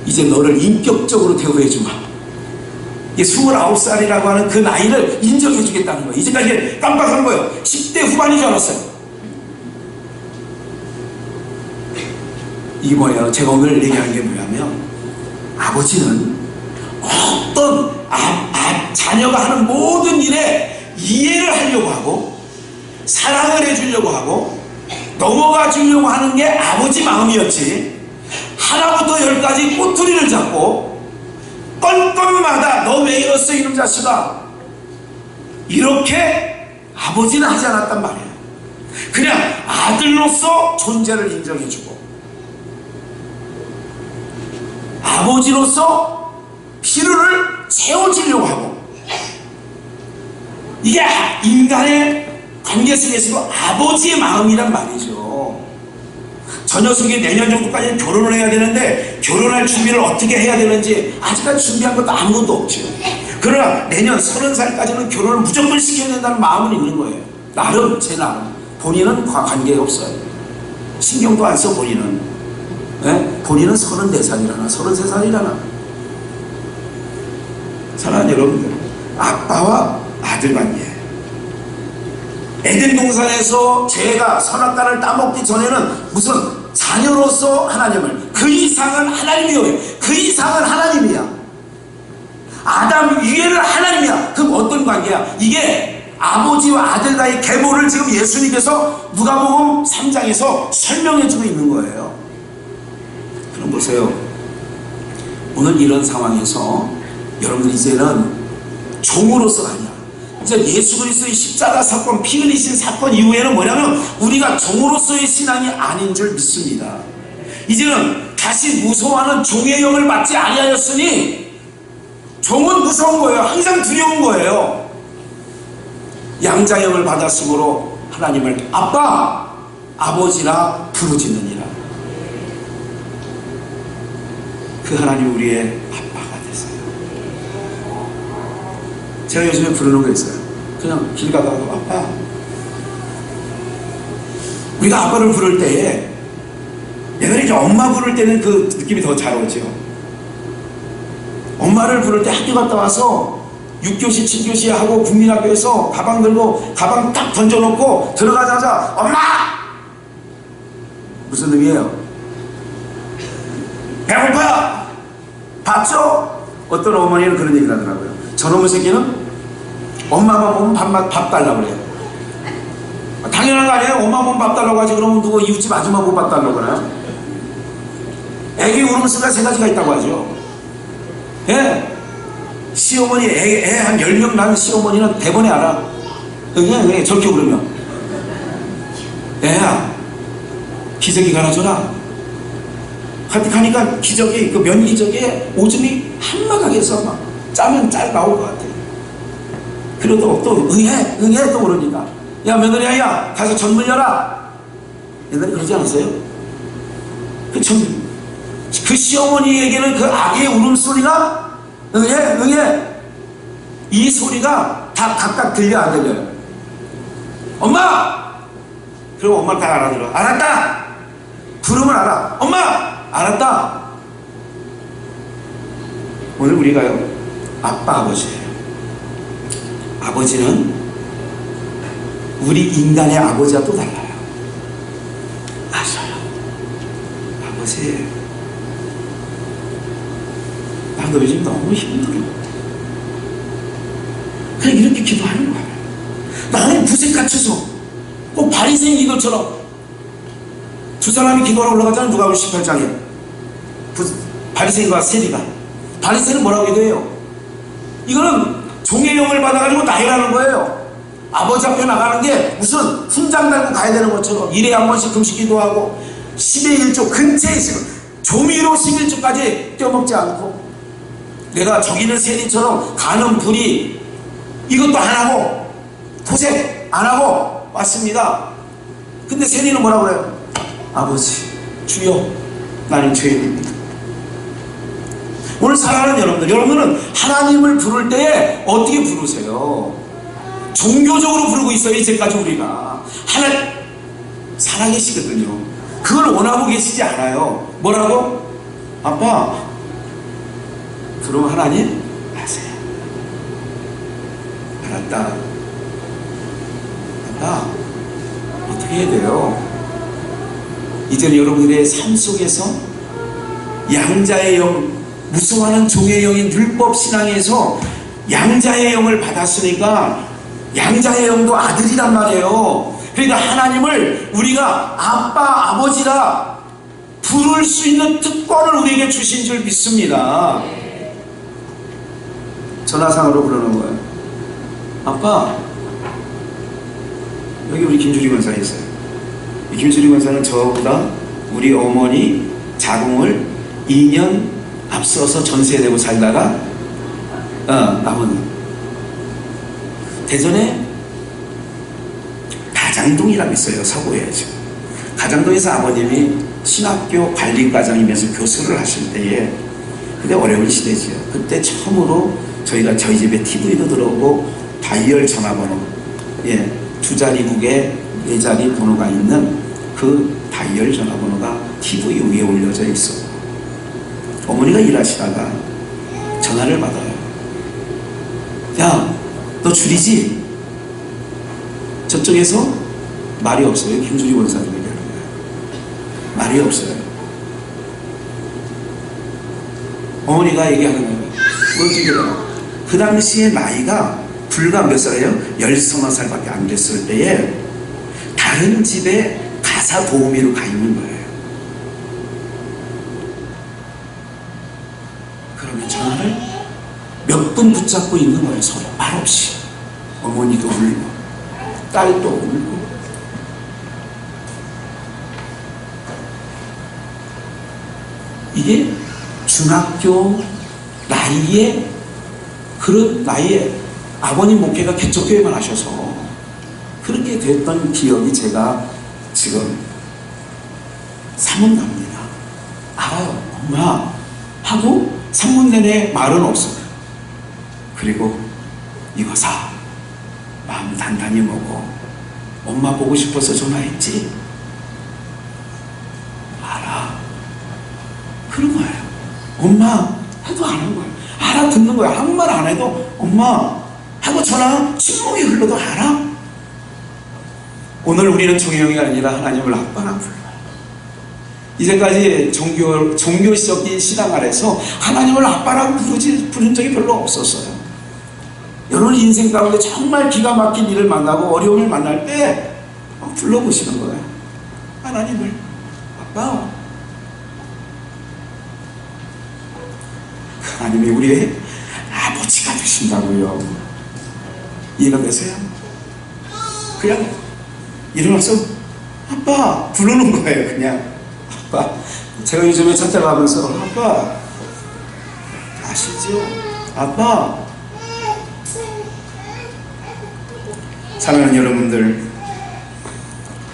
이제 너를 인격적으로 대우해 주마. 29살이라고 하는 그 나이를 인정해 주겠다는 거예요. 이제까지 깜빡한 거예요. 10대 후반인 줄 알았어요. 이게 뭐예요? 제가 오늘 얘기하는 게 뭐냐면, 아버지는 어떤 자녀가 하는 모든 일에 이해를 하려고 하고 사랑을 해주려고 하고 넘어가 주려고 하는 게 아버지 마음이었지, 하나부터 열까지 꼬투리를 잡고 건건마다 너 왜 이랬어 이놈 자식아, 이렇게 아버지는 하지 않았단 말이에요. 그냥 아들로서 존재를 인정해주고 아버지로서 필요를 채워주려고 하고, 이게 인간의 관계 속에서도 아버지의 마음이란 말이죠. 저 녀석이 내년 정도까지는 결혼을 해야 되는데 결혼할 준비를 어떻게 해야 되는지 아직까지 준비한 것도 아무것도 없죠. 그러나 내년 30살까지는 결혼을 무조건 시켜야 된다는 마음은 있는 거예요. 나름, 제 나름. 본인은 관계가 없어요. 신경도 안 써, 본인은. 네? 본인은 34살이라나 33살이라나. 사랑하는 여러분들, 아빠와 아들 관계. 에덴 동산에서 죄가 선악과를 따먹기 전에는 무슨 자녀로서 하나님을, 그 이상은 하나님이요, 그 이상은 하나님이야. 아담 위에는 하나님이야. 그럼 어떤 관계야? 이게 아버지와 아들과의 계보를 지금 예수님께서 누가복음 3장에서 설명해주고 있는 거예요. 그럼 보세요. 오늘 이런 상황에서 여러분들 이제는 종으로서가 아니야. 이제 예수 그리스도의 십자가 사건, 피 흘리신 사건 이후에는 뭐냐면 우리가 종으로서의 신앙이 아닌 줄 믿습니다. 이제는 다시 무서워하는 종의 영을 받지 아니하였으니, 종은 무서운 거예요. 항상 두려운 거예요. 양자의 영을 받았으므로 하나님을 아빠, 아버지라 부르짖느니라. 그 하나님 우리의 아빠가 됐어요. 제가 요즘에 부르는 거 있어요. 그냥 길 가다가 아빠. 우리가 아빠를 부를 때에 옛날에 이제 엄마 부를 때는 그 느낌이 더 잘 오죠. 엄마를 부를 때 학교 갔다 와서 6교시, 7교시 하고 국민학교에서 가방 들고 가방 딱 던져놓고 들어가자마자 엄마! 무슨 의미예요? 배고파요! 밥 줘! 어떤 어머니는 그런 얘기를 하더라고요. 저놈의 새끼는 엄마만 보면 밥 달라고 그래요. 당연한 거 아니에요? 엄마 보면 밥 달라고 하지. 그러면 누구 이웃집 아줌마 보고 밥 달라고 그래요? 애기 울음소리가 3가지가 있다고 하죠. 예. 시어머니 애 한 10명 낳은 시어머니는 대번에 알아. 응, 저렇게 울으면 애야 기저귀 갈아줘라. 가니까 기저귀, 그 면 기저귀에 오줌이 한마각에서 막 짜면 짤 나올 것 같아. 그래도 또 응해 또 그러니까 야 며느리야, 야 가서 전 물려라. 옛날에 그러지 않았어요? 그 시어머니에게는 그 아기의 울음소리가 응해 이 소리가 다 각각 들려 안 들려요? 엄마! 그리고 엄마를 다 알아들어. 알았다! 부르면 알아. 엄마! 알았다! 오늘 우리가요, 아빠 아버지예요. 아버지는 우리 인간의 아버지와 또 달라요. 맞아요. 아버지, 나도 요즘 너무 힘들어. 그냥 이렇게 기도하는 거예요. 나는 구색 갖춰서 꼭 바리새인 기도처럼. 두 사람이 기도하러 올라가잖아요. 누가복음 18장에 바리새인과 세리가. 바리새인은 뭐라고 기도해요? 이거는 종의 영을 받아가지고 나이라는 거예요. 아버지 앞에 나가는 게 무슨 훈장 달고 가야 되는 것처럼 1회에 한 번씩 금식 기도하고 10의 1조 근처에 있으면 조미로 11조까지 껴먹지 않고, 내가 저기는 세리처럼 가는 불이 이것도 안 하고 도색 안 하고 왔습니다. 근데 세리는 뭐라고 그래요? 아버지, 주여, 나는 죄인입니다. 오늘 사랑하는 여러분들, 여러분은 하나님을 부를 때에 어떻게 부르세요? 종교적으로 부르고 있어요. 이제까지 우리가 하나님 살아계시거든요. 그걸 원하고 계시지 않아요. 뭐라고? 아빠, 그럼 하나님 아세요. 알았다. 아빠, 어떻게 해야 돼요? 이제는 여러분들의 삶 속에서 양자의 영, 무서워하는 종의 영인 율법신앙에서 양자의 영을 받았으니까 양자의 영도 아들이란 말이에요. 그러니까 하나님을 우리가 아빠, 아버지라 부를 수 있는 특권을 우리에게 주신 줄 믿습니다. 전화상으로 부르는 거예요. 아빠, 여기 우리 김주리 권사 있어요. 이 김주리 권사는 저보다 우리 어머니 자궁을 2년 앞서서 전세 내고 살다가 남은 대전에 가장동이라고 있어요. 서구에 지금. 가장동에서 아버님이 신학교 관리과장이면서 교수를 하실 때에, 그때 어려운 시대지요. 그때 처음으로 저희가 저희 집에 TV도 들어오고 다이얼 전화번호, 두 자리국에 4자리 번호가 있는 그 다이얼 전화번호가 TV 위에 올려져 있어. 어머니가 일하시다가 전화를 받아요. 야, 너 줄이지? 저쪽에서 말이 없어요. 김주리 원사님 얘기하는 거예요. 말이 없어요. 어머니가 얘기하는 거예요. 뭐지요? 그 당시에 나이가 불과 몇 살이에요? 10서너 살밖에 안 됐을 때에 다른 집에 가사 도우미로 가 있는 거예요. 그러면 전화를 몇 분 붙잡고 있는 거예요. 서로 말없이. 어머니도 울고 딸도 울고. 이게 중학교 나이에, 그런 나이에 아버님 목회가 개척교회만 하셔서 그렇게 됐던 기억이 제가 지금 사문납니다. 알아요. 엄마 하고 3분 내내 말은 없어요. 그리고 이거 사, 마음 단단히 먹어, 엄마 보고 싶어서 전화했지? 알아. 그런 거예요. 엄마 해도 안 한 거예요. 알아듣는 거예요. 아무 말 안 해도 엄마 하고 전화 침묵이 흘러도 알아. 오늘 우리는 종영이 아니라 하나님을 아빠라 불러요. 이제까지 종교적인 신앙 아래서 하나님을 아빠라고 부른 적이 별로 없었어요. 여러분 인생 가운데 정말 기가 막힌 일을 만나고 어려움을 만날 때 불러보시는 거예요. 하나님을 아빠. 하나님이 우리의 아버지가 되신다고요. 이해가 되세요? 그냥 일어나서 아빠 부르는 거예요. 그냥 아빠. 제가 요즘에 찾아가면서 아빠 아시죠? 아빠. 사랑하는 여러분들,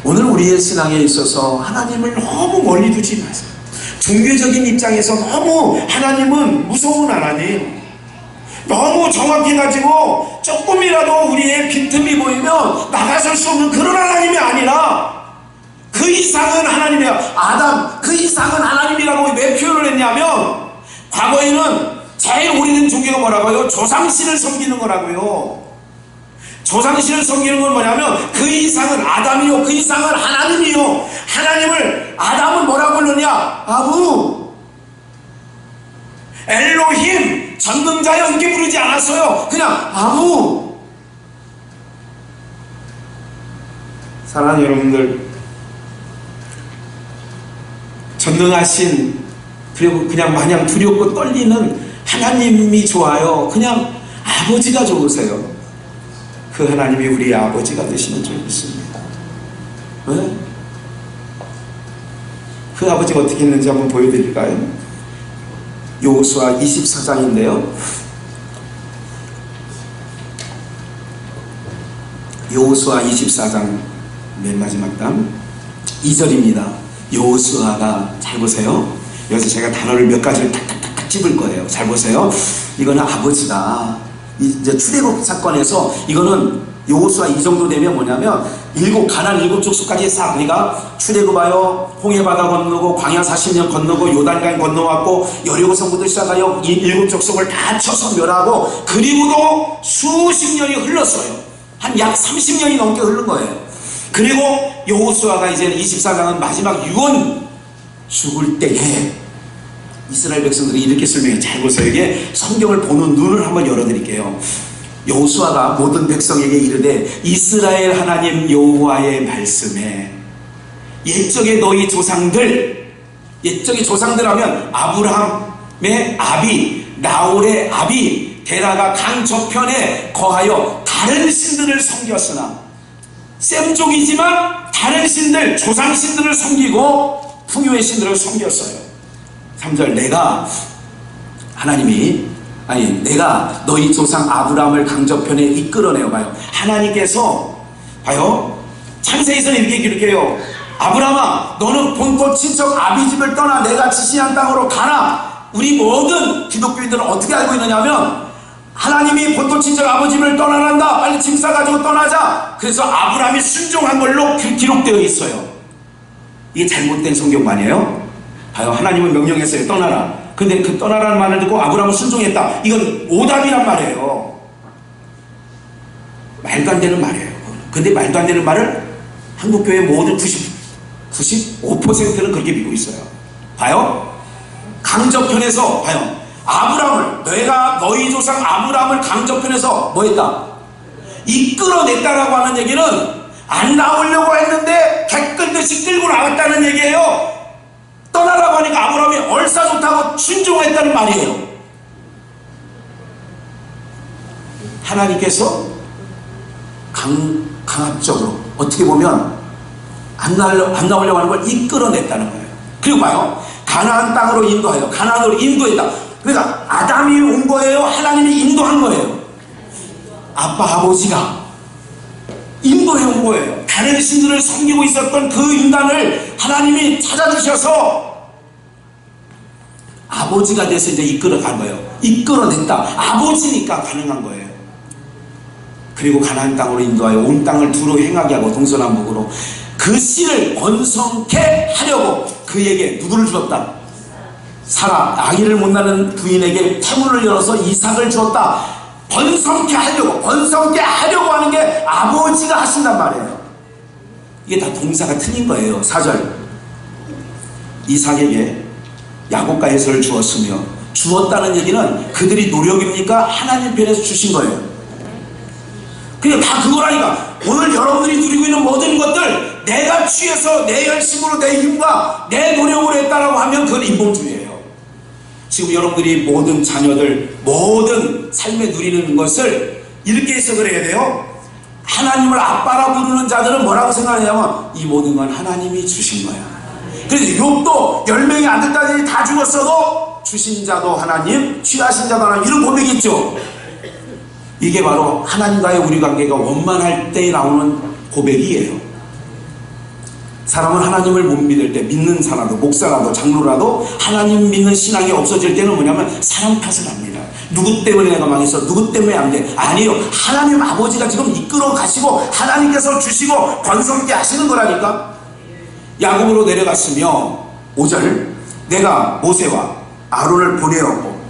오늘 우리의 신앙에 있어서 하나님을 너무 멀리 두지 마세요. 종교적인 입장에서 너무 하나님은 무서운 하나님, 너무 정확히 가지고 조금이라도 우리의 빈틈이 보이면 나가설 수 없는 그런 하나님이 아니라 그 이상은 하나님이야. 아담 그 이상은 하나님이라고 왜 표현을 했냐면, 과거에는 제일 오래된 종교가 뭐라고요? 조상신을 섬기는 거라고요. 조상신을 섬기는 건 뭐냐면 그 이상은 아담이요, 그 이상은 하나님이요. 하나님을 아담은 뭐라고 부르냐? 아부, 엘로힘, 전능자여 이렇게 부르지 않았어요. 그냥 아부. 사랑하는 여러분들, 전능하신, 그리고 그냥 마냥 두렵고 떨리는 하나님이 좋아요? 그냥 아버지가 좋으세요? 그 하나님이 우리의 아버지가 되시는 줄 믿습니다. 네? 그 아버지가 어떻게 있는지 한번 보여드릴까요? 여호수아 24장인데요. 여호수아 24장 맨 마지막 단 2절입니다. 여호수아가, 잘 보세요. 여기서 제가 단어를 몇 가지를 탁탁탁 찝을 거예요. 잘 보세요. 이거는 아버지가 이제 출애굽 사건에서 이거는 여호수아 이 정도 되면 뭐냐면 가나안 7족속까지 싹, 그러니까 출애굽하여 홍해바다 건너고 광야 40년 건너고 요단강 건너왔고 여리고성부터 시작하여 이 7족속을 다 쳐서 멸하고, 그리고도 수십 년이 흘렀어요. 한 약 30년이 넘게 흐른 거예요. 그리고 여호수아가 이제 24장은 마지막 유언 죽을 때에 이스라엘 백성들이 이렇게 설명해요. 잘 보세요. 이게 성경을 보는 눈을 한번 열어드릴게요. 여호수아가 모든 백성에게 이르되 이스라엘 하나님 여호와의 말씀에 옛적에 너희 조상들, 옛적의 조상들 하면 아브라함의 아비, 나홀의 아비 데라가 강 저편에 거하여 다른 신들을 섬겼으나, 셈족이지만 다른 신들, 조상신들을 섬기고 풍요의 신들을 섬겼어요. 3절, 내가 너희 조상 아브라함을 강저편에 이끌어내어 봐요. 하나님께서 봐요, 창세기서는 이렇게 기록해요. 아브라함아, 너는 본토 친척 아비 집을 떠나 내가 지시한 땅으로 가라. 우리 모든 기독교인들은 어떻게 알고 있느냐면 하나님이 본토 친척 아버지를 떠나란다, 빨리 짐 싸가지고 떠나자. 그래서 아브라함이 순종한 걸로 기록되어 있어요. 이게 잘못된 성경만이에요. 봐요, 하나님은 명령했어요. 떠나라. 근데 그 떠나라는 말을 듣고 아브라함은 순종했다. 이건 오답이란 말이에요. 말도 안 되는 말이에요. 근데 말도 안 되는 말을 한국교회 모든 95%는 그렇게 믿고 있어요. 봐요, 강저편에서 봐요, 아브라함을, 내가 너희 조상 아브라함을 강저편에서 뭐 했다? 이끌어냈다라고 하는 얘기는 안 나오려고 했는데 개끌듯이 끌고 나왔다는 얘기예요. 떠나라고 하니까 아브라함이 얼싸좋다고 순종했다는 말이에요. 하나님께서 강압적으로 어떻게 보면 안 나오려고 하는 걸 이끌어냈다는 거예요. 그리고 봐요, 가나안 땅으로 인도하여, 가나안으로 인도했다. 그러니까 아담이 온 거예요? 하나님이 인도한 거예요? 아버지가 인도해 온 거예요. 다른 신들을 섬기고 있었던 그 인간을 하나님이 찾아주셔서 아버지가 돼서 이제 이끌어간 거예요. 이끌어냈다. 아버지니까 가능한 거예요. 그리고 가나안 땅으로 인도하여 온 땅을 두루 행하게 하고 동서남북으로 그 씨를 번성케 하려고 그에게 누구를 주었다? 사라, 아기를 못 낳는 부인에게 태문을 열어서 이삭을 주었다. 번성케 하려고 하는 게 아버지가 하신단 말이에요. 이게 다 동사가 틀린 거예요. 4절, 이삭에게 야곱과 에서를 주었으며, 주었다는 얘기는 그들이 노력입니까? 하나님 편에서 주신 거예요. 그냥 다 그거라니까. 오늘 여러분들이 누리고 있는 모든 것들 내가 취해서 내 열심으로 내 힘과 내 노력으로 했다라고 하면 그건 인본주의예요. 지금 여러분들이 모든 자녀들, 모든 삶에 누리는 것을 이렇게 해석을 해야 돼요. 하나님을 아빠라 부르는 자들은 뭐라고 생각하냐면 이 모든 건 하나님이 주신 거야. 그래서 욥도 10명의 아들 딸이 다 죽었어도 주신 자도 하나님, 취하신 자도 하나님, 이런 고백이 있죠. 이게 바로 하나님과의 우리 관계가 원만할 때 나오는 고백이에요. 사람은 하나님을 못 믿을 때, 믿는 사람도, 목사라도, 장로라도 하나님 믿는 신앙이 없어질 때는 뭐냐면 사람 탓을 합니다. 누구 때문에 내가 망했어? 누구 때문에 안 돼? 아니요, 하나님 아버지가 지금 이끌어 가시고 하나님께서 주시고 번성케 하시는 거라니까. 야곱으로 내려갔으며 5절, 내가 모세와 아론을 보내었고,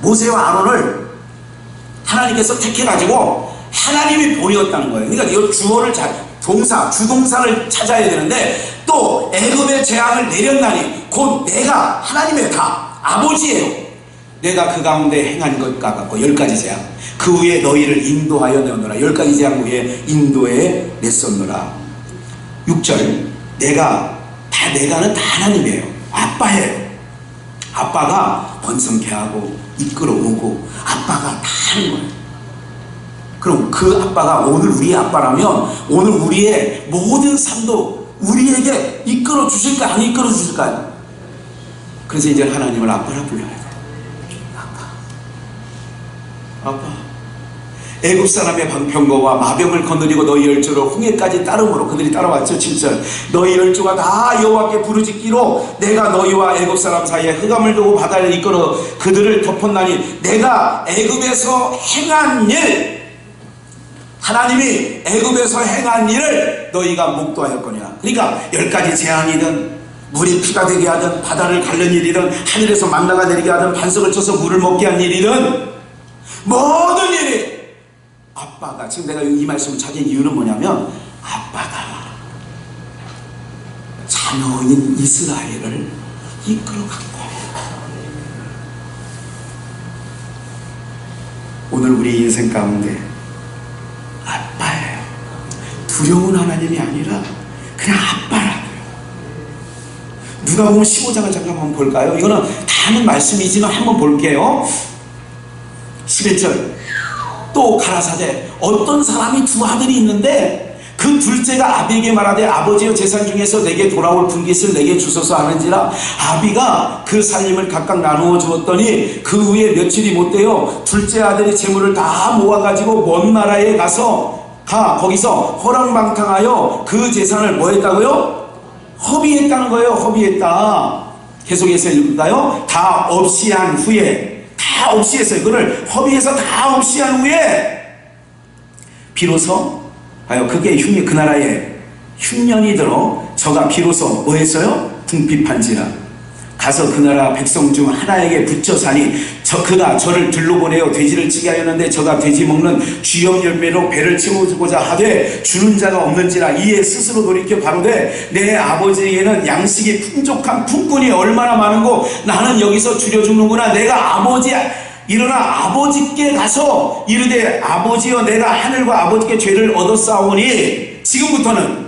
모세와 아론을 하나님께서 택해가지고 하나님이 보내었다는 거예요. 그러니까 이 주어를 동사, 주동사를 찾아야 되는데, 또 애굽의 재앙을 내렸나니 곧 내가 하나님의 다 아버지예요. 내가 그 가운데 행한 것과 같고 10가지 재앙, 그 후에 너희를 인도하여 내었노라. 10가지 재앙 후에 인도해 냈었노라. 6절, 내가는 다 하나님이에요. 아빠예요. 아빠가 번성케 하고 이끌어오고 아빠가 다 하는 거예요. 그럼 그 아빠가 오늘 우리의 아빠라면 오늘 우리의 모든 삶도 우리에게 이끌어 주실까, 안 이끌어 주실까요? 그래서 이제 하나님을 아빠라 불러야 돼요. 아빠. 애굽 사람의 병거와 마병을 거느리고 너희 열조를 홍해까지 따름으로 그들이 따라왔죠. 7절 너희 열조가 다 여호와께 부르짖기로 내가 너희와 애굽 사람 사이에 흑암을 두고 바다를 이끌어 그들을 덮었나니 내가 애굽에서 행한 일 하나님이 애굽에서 행한 일을 너희가 목도하였거니와. 그러니까 10가지 재앙이든 물이 피가 되게 하든 바다를 가른 일이든 하늘에서 만나가 내리게 하든 반석을 쳐서 물을 먹게 한 일이든 모든 일이 아빠가 지금 내가 이 말씀을 찾은 이유는 뭐냐면 아빠가 자녀인 이스라엘을 이끌어간 거예요. 오늘 우리 인생 가운데 아빠예요. 두려운 하나님이 아니라 그냥 아빠라고요. 누가복음 15장을 잠깐 한번 볼까요? 이거는 다 아는 말씀이지만 한번 볼게요. 11절 또 가라사대 어떤 사람이 두 아들이 있는데 그 둘째가 아비에게 말하되 아버지여 재산 중에서 내게 돌아올 분깃을 내게 주소서 하는지라. 아비가 그 살림을 각각 나누어 주었더니 그 후에 며칠이 못 되어 둘째 아들이 재물을 다 모아가지고 먼 나라에 거기서 허랑방탕하여 그 재산을 뭐 했다고요? 허비했다는 거예요. 허비했다. 계속해서 읽을까요? 다 없이 한 후에, 다 없이 했어요. 그걸 허비해서 다 없이 한 후에 비로소 그게 그 나라에 흉년이 들어 저가 비로소 뭐 했어요? 궁핍한지라. 가서 그 나라 백성 중 하나에게 붙여 사니 그가 저를 들로 보내어 돼지를 치게 하였는데 저가 돼지 먹는 쥐염 열매로 배를 채우고자 하되 주는 자가 없는지라. 이에 스스로 돌이켜 가로되 내 아버지에게는 양식이 풍족한 품꾼이 얼마나 많은고 나는 여기서 줄여 죽는구나. 내가 일어나 아버지께 가서 이르되 아버지여 내가 하늘과 아버지께 죄를 얻었사오니 지금부터는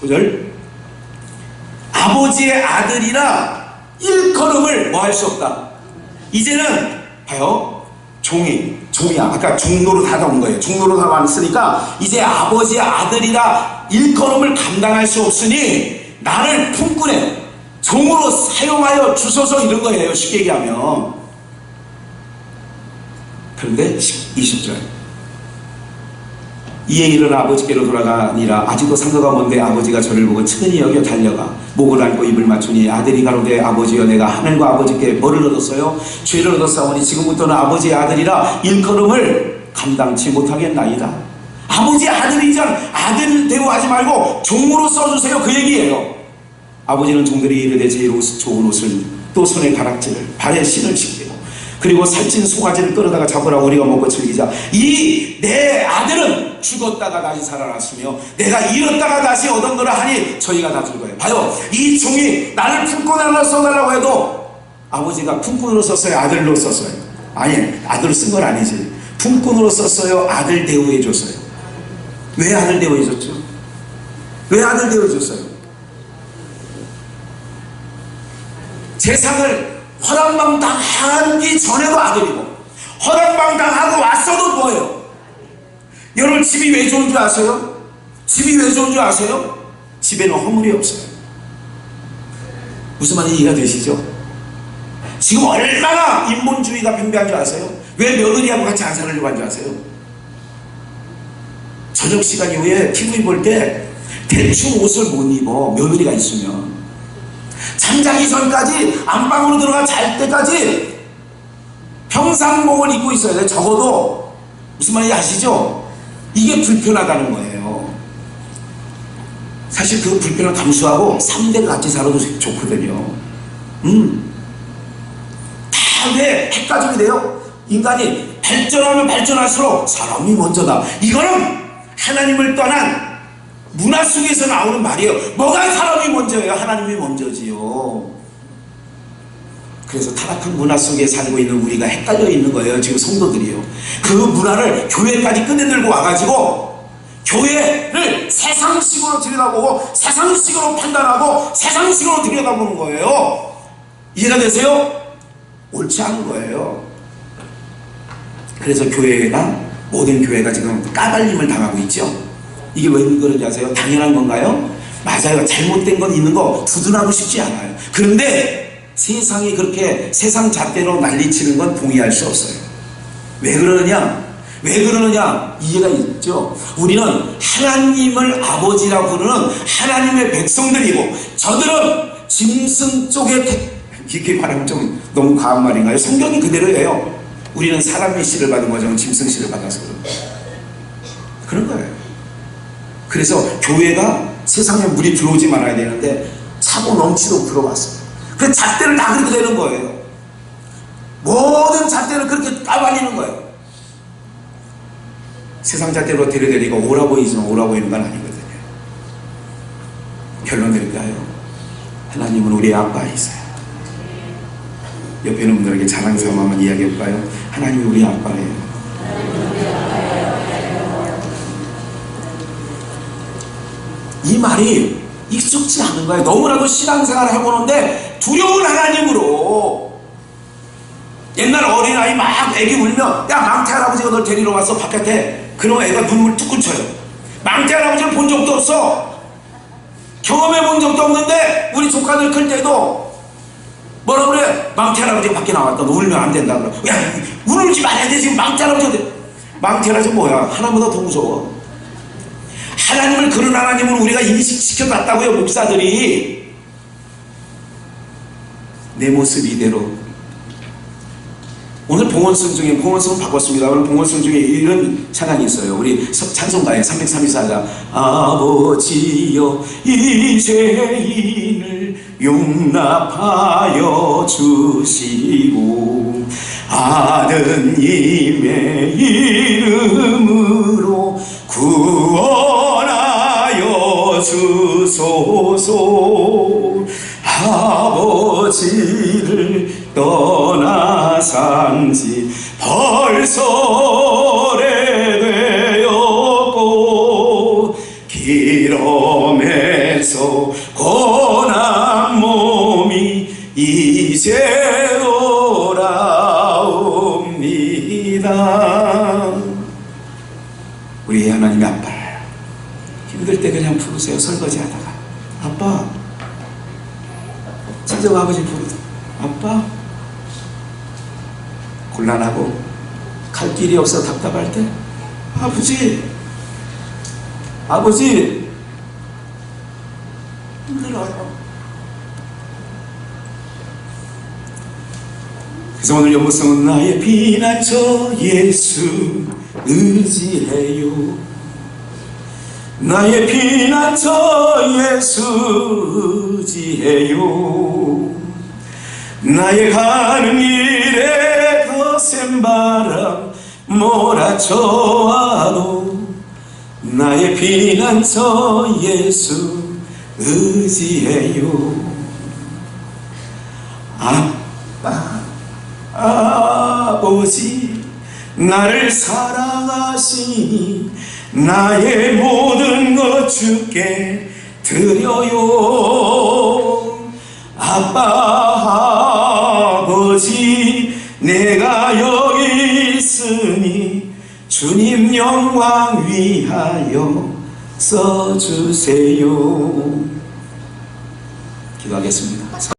19절 아버지의 아들이라 일컬음을 뭐 할 수 없다. 이제는 봐요. 종이야. 아까 종로로 다 나온 거예요. 종로로 다 왔으니까 이제 아버지의 아들이라 일컬음을 감당할 수 없으니 나를 품꾼의 종으로 사용하여 주소서 이런 거예요. 쉽게 얘기하면. 그런데 20절 이에 일어나 아버지께로 돌아가니라. 아직도 상거가 먼데 아버지가 저를 보고 측은히 여겨 달려가 목을 안고 입을 맞추니 아들이 가로되 아버지여 내가 하늘과 아버지께 뭐를 얻었어요? 죄를 얻었사오니 지금부터는 아버지의 아들이라 일컬음을 감당치 못하겠나이다. 아버지의 아들이잖아. 아들 대우하지 말고 종으로 써주세요. 그 얘기예요. 아버지는 종들이 이르되 제일 좋은 옷을 또 손에 가락지를 발에 신을 신기고 그리고 살찐 송아지를 끌어다가 잡으라. 우리가 먹고 즐기자. 이 내 아들은 죽었다가 다시 살아났으며 내가 잃었다가 다시 얻은 거라 하니 저희가 다 줄 거예요. 봐요. 이 종이 나를 품꾼으로 써달라고 해도 아버지가 품꾼으로 썼어요? 아들로 썼어요? 아니, 아들로 쓴 건 아니지. 품꾼으로 썼어요? 아들 대우해 줬어요? 왜 아들 대우해 줬죠? 왜 아들 대우해 줬어요? 세상을 허랑방탕하기 전에도 아들이고 허랑방탕하고 왔어도 뭐예요? 여러분 집이 왜 좋은 줄 아세요? 집이 왜 좋은 줄 아세요? 집에는 허물이 없어요. 무슨 말인지 이해가 되시죠? 지금 얼마나 인본주의가 팽배한 줄 아세요? 왜 며느리하고 같이 안 살려고 한 줄 아세요? 저녁 시간 이후에 TV 볼 때 대충 옷을 못 입어. 며느리가 있으면 잠자기 전까지 안방으로 들어가 잘 때까지 평상복을 입고 있어야 돼. 적어도. 무슨 말인지 아시죠? 이게 불편하다는 거예요. 사실 그 불편을 감수하고 3대가 같이 살아도 좋거든요. 다 핵가족이 돼요. 인간이 발전하면 발전할수록 사람이 먼저다. 이거는 하나님을 떠난 문화 속에서 나오는 말이에요. 뭐가 사람이 먼저예요? 하나님이 먼저지요. 그래서 타락한 문화 속에 살고 있는 우리가 헷갈려 있는 거예요. 지금 성도들이요. 그 문화를 교회까지 꺼내들고 와가지고 교회를 세상식으로 들여다보고 세상식으로 판단하고 세상식으로 들여다보는 거예요. 이해가 되세요? 옳지 않은 거예요. 그래서 모든 교회가 지금 까발림을 당하고 있죠. 이게 왜 그런지 아세요? 당연한 건가요? 맞아요. 잘못된 건 있는 거 두둔하고 싶지 않아요. 그런데 세상이 그렇게 세상 잣대로 난리치는 건 동의할 수 없어요. 왜 그러느냐? 왜 그러느냐? 이해가 있죠? 우리는 하나님을 아버지라고 부르는 하나님의 백성들이고, 저들은 짐승 쪽에, 이렇게 말하면 좀 너무 과한 말인가요? 성경이 그대로예요. 우리는 사람의 씨를 받은 거죠. 짐승 씨를 받아서 그런 거예요. 그래서 교회가 세상에 물이 들어오지 말아야 되는데 차고 넘치도록 들어왔어요. 그래서 잣대를 다 그렇게 되는 거예요. 모든 잣대를 그렇게 까발리는 거예요. 세상 잣대로 데려다니까 오라 보이지만 오라 보이는 건 아니거든요. 결론 드릴까요? 하나님은 우리의 아빠이세요. 옆에 있는 분들에게 자랑 삼아 한번 이야기해볼까요? 하나님이 우리 아빠예요. 이 말이 익숙지 않은 거예요. 너무나도 신앙생활을 해보는데 두려운 하나님으로. 옛날 어린아이 막 애기 울면, 야, 망태 할아버지가 널 데리러 왔어 바깥에. 그러면 애가 눈물 뚝 쳐요. 망태 할아버지를 본 적도 없어. 경험해 본 적도 없는데 우리 조카들 클 때도 뭐라 그래? 망태 할아버지 밖에 나왔다. 너 울면 안 된다. 그래. 야, 울지 말아야 돼. 지금 망태 할아버지. 망태 할아버지 뭐야? 하나보다 더 무서워. 하나님을, 그런 하나님을 우리가 인식시켜놨다고요. 목사들이. 내 모습 이대로. 오늘 봉헌송 중에, 봉헌송 바꿨습니다. 오늘 봉헌송 중에 이런 찬양이 있어요. 우리 찬송가에 334장. 아버지여 이 죄인을 용납하여 주시고 아드님의 이름으로 구원하여 주소서. 아버지를 떠나산지 벌써 오래되었고 기름에서 고난 몸이 이제 돌아옵니다. 우리 하나님의 아빠를 힘들 때 그냥 부르세요. 설거지 하다가 아빠, 친정 아버지 부르다 아빠. 곤란하고 갈 길이 없어 답답할 때 아버지, 아버지 힘들어요. 그래서 오늘 연보성은 나의 피난처 예수 의지해요. 나의 피난처 예수 의지해요. 나의 가는 길에 거센 바람 몰아쳐와도 나의 피난처 예수 의지해요. 아빠, 아버지 나를 사랑하시니 나의 모든 것 주께 드려요. 아빠, 아버지 내가 여기 있으니 주님 영광 위하여 써주세요. 기도하겠습니다.